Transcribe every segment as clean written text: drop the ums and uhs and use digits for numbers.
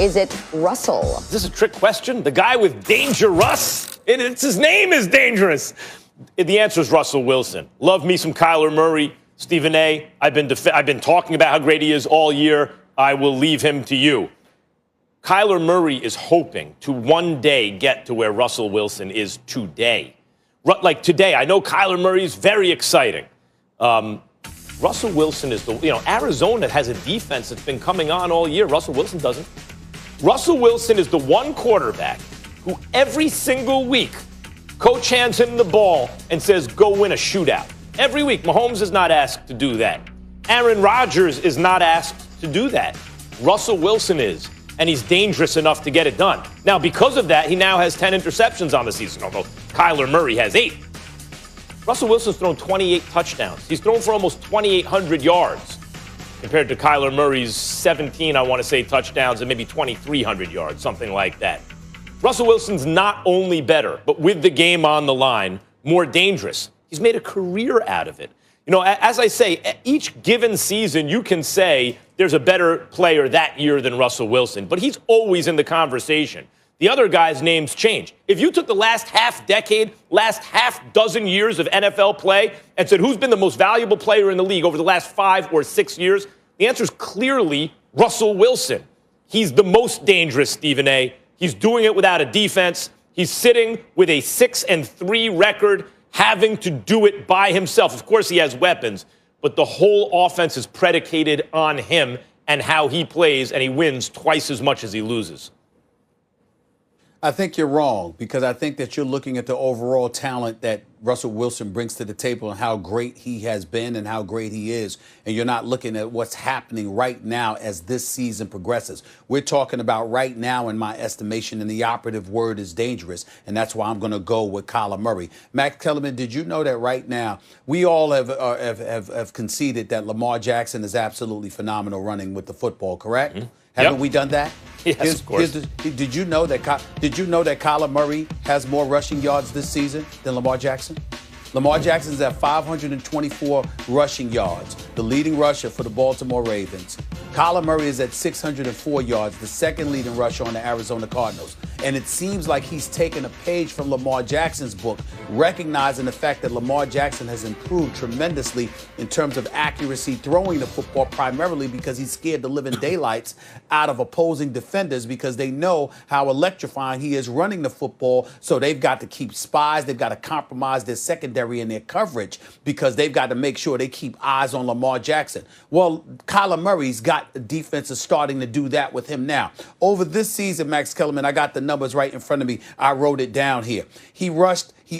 is it Russell? Is this a trick question? The guy with Danger Russ? It's his name is dangerous. The answer is Russell Wilson. Love me some Kyler Murray. Stephen A., I've been talking about how great he is all year. I will leave him to you. Kyler Murray is hoping to one day get to where Russell Wilson is today. Like today, I know Kyler Murray is very exciting. Russell Wilson is Arizona has a defense that's been coming on all year. Russell Wilson doesn't. Russell Wilson is the one quarterback who every single week coach hands him the ball and says, go win a shootout. Every week. Mahomes is not asked to do that. Aaron Rodgers is not asked to do that. Russell Wilson is, and he's dangerous enough to get it done. Now, because of that, he now has 10 interceptions on the season, although Kyler Murray has 8. Russell Wilson's thrown 28 touchdowns. He's thrown for almost 2,800 yards compared to Kyler Murray's 17, I want to say, touchdowns and maybe 2,300 yards, something like that. Russell Wilson's not only better, but with the game on the line, more dangerous. He's made a career out of it. As I say, each given season, you can say there's a better player that year than Russell Wilson, but he's always in the conversation. The other guys' names change. If you took the last half decade, last half dozen years of NFL play and said who's been the most valuable player in the league over the last 5 or 6 years, the answer is clearly Russell Wilson. He's the most dangerous, Stephen A. He's doing it without a defense. He's sitting with a 6-3 record, having to do it by himself. Of course, he has weapons, but the whole offense is predicated on him and how he plays, and he wins twice as much as he loses. I think you're wrong, because I think that you're looking at the overall talent that Russell Wilson brings to the table and how great he has been and how great he is. And you're not looking at what's happening right now as this season progresses. We're talking about right now, in my estimation, and the operative word is dangerous. And that's why I'm going to go with Kyler Murray. Max Kellerman, did you know that right now we all have conceded that Lamar Jackson is absolutely phenomenal running with the football, correct? Mm-hmm. Haven't we done that? Yes, of course. Did you know that Kyler Murray has more rushing yards this season than Lamar Jackson? Lamar Jackson's at 524 rushing yards, the leading rusher for the Baltimore Ravens. Kyler Murray is at 604 yards, the second leading rusher on the Arizona Cardinals. And it seems like he's taken a page from Lamar Jackson's book, recognizing the fact that Lamar Jackson has improved tremendously in terms of accuracy throwing the football, primarily because he's scared the living daylights out of opposing defenders because they know how electrifying he is running the football. So they've got to keep spies. They've got to compromise their secondary and their coverage because they've got to make sure they keep eyes on Lamar Jackson. Well, Kyler Murray's got the defenses starting to do that with him now. Over this season, Max Kellerman, I got the numbers right in front of me. I wrote it down here. He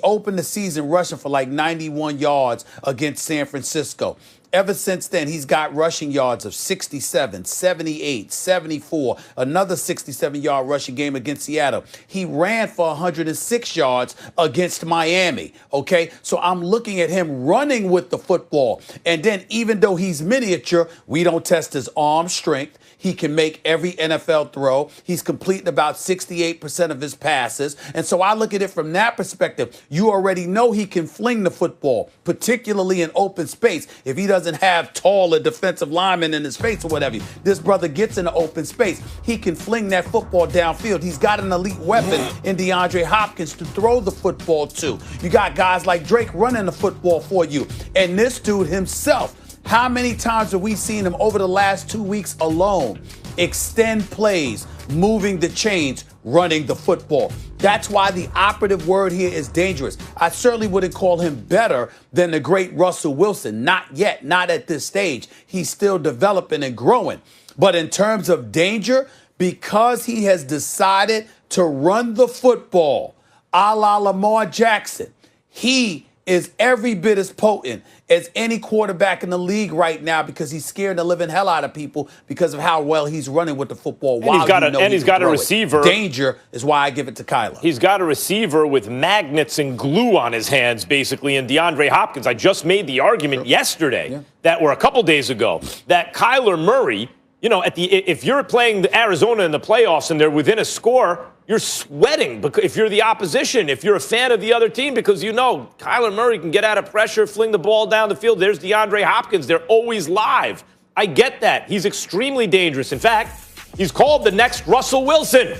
opened the season rushing for like 91 yards against San Francisco. Ever since then, he's got rushing yards of 67, 78, 74, another 67-yard rushing game against Seattle. He ran for 106 yards against Miami, okay? So I'm looking at him running with the football. And then even though he's miniature, we don't test his arm strength. He can make every NFL throw. He's completing about 68% of his passes. And so I look at it from that perspective. You already know he can fling the football, particularly in open space. If he doesn't have taller defensive linemen in his face or whatever, this brother gets in the open space. He can fling that football downfield. He's got an elite weapon in DeAndre Hopkins to throw the football to. You got guys like Drake running the football for you. And this dude himself, how many times have we seen him over the last 2 weeks alone extend plays, moving the chains, running the football? That's why the operative word here is dangerous. I certainly wouldn't call him better than the great Russell Wilson. Not yet, not at this stage. He's still developing and growing. But in terms of danger, because he has decided to run the football a la Lamar Jackson, he is every bit as potent as any quarterback in the league right now because he's scaring the living hell out of people because of how well he's running with the football. And he's got a receiver. Danger is why I give it to Kyler. He's got a receiver with magnets and glue on his hands, basically, in DeAndre Hopkins. I just made the argument yesterday or a couple days ago that Kyler Murray, if you're playing Arizona in the playoffs and they're within a score, you're sweating if you're the opposition, if you're a fan of the other team, because Kyler Murray can get out of pressure, fling the ball down the field. There's DeAndre Hopkins. They're always live. I get that. He's extremely dangerous. In fact, He's called the next Russell Wilson.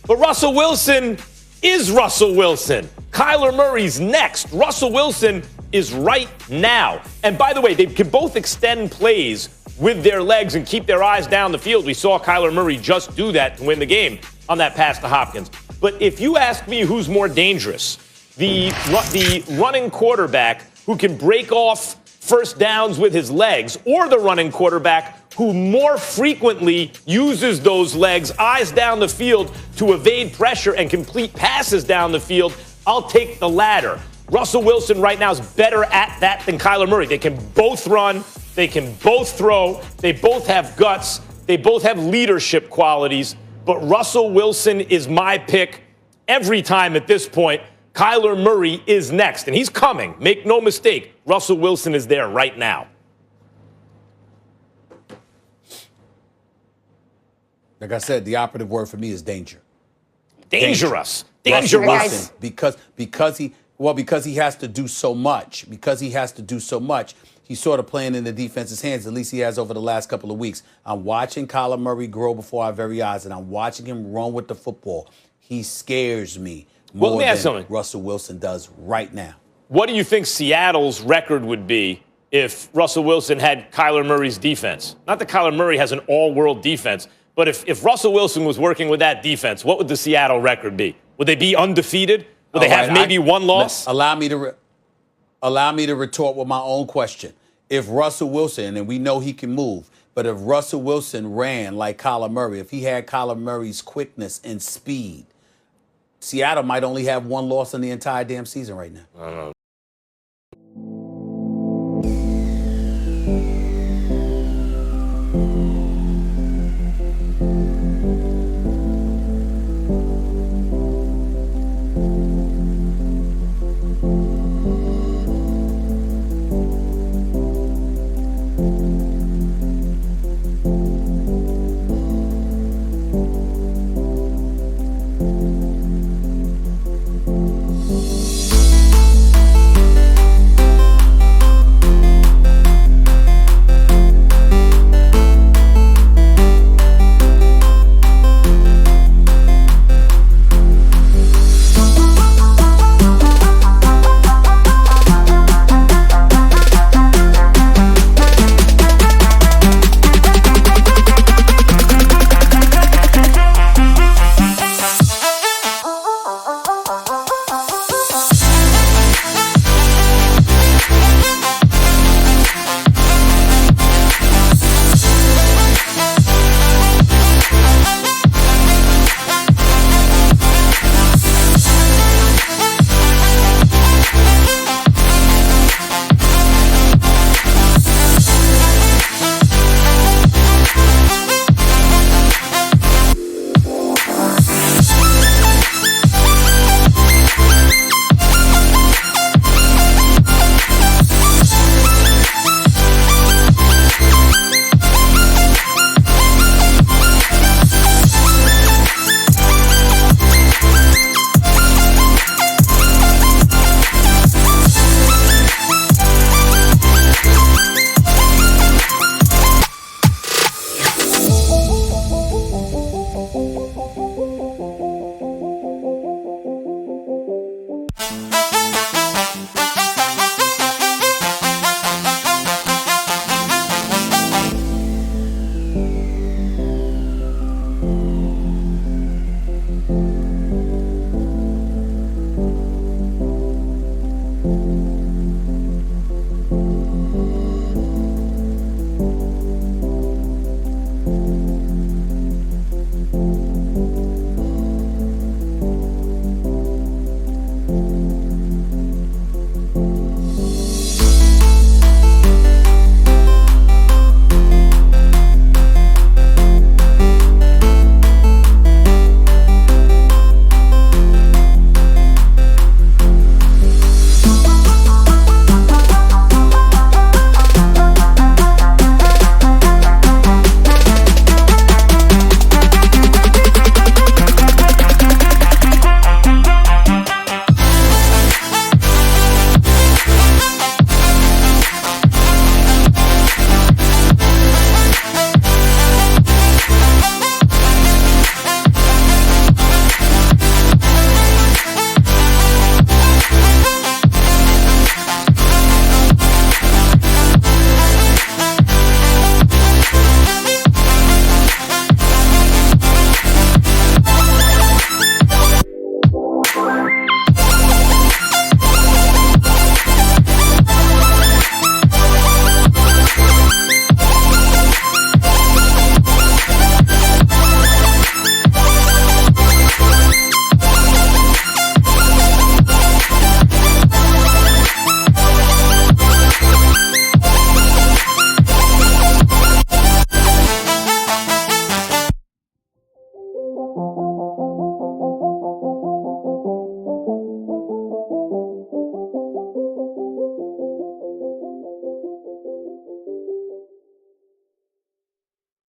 But Russell Wilson is Russell Wilson. Kyler Murray's next. Russell Wilson is right now. And by the way, they can both extend plays with their legs and keep their eyes down the field. We saw Kyler Murray just do that to win the game on that pass to Hopkins. But if you ask me who's more dangerous, the running quarterback who can break off first downs with his legs, or the running quarterback who more frequently uses those legs, eyes down the field to evade pressure and complete passes down the field, I'll take the latter. Russell Wilson right now is better at that than Kyler Murray. They can both run. They can both throw. They both have guts. They both have leadership qualities. But Russell Wilson is my pick every time at this point. Kyler Murray is next, and he's coming. Make no mistake, Russell Wilson is there right now. Like I said, the operative word for me is danger. Dangerous. Russell Dangerous. Wilson, because he has to do so much. Because he has to do so much, he's sort of playing in the defense's hands. At least he has over the last couple of weeks. I'm watching Kyler Murray grow before our very eyes, and I'm watching him run with the football. He scares me more than Russell Wilson does right now. What do you think Seattle's record would be if Russell Wilson had Kyler Murray's defense? Not that Kyler Murray has an all-world defense, but if Russell Wilson was working with that defense, what would the Seattle record be? Would they be undefeated? Would they have maybe one loss? Allow me to retort with my own question. If Russell Wilson, and we know he can move, but if Russell Wilson ran like Kyler Murray, if he had Kyler Murray's quickness and speed, Seattle might only have one loss in the entire damn season right now.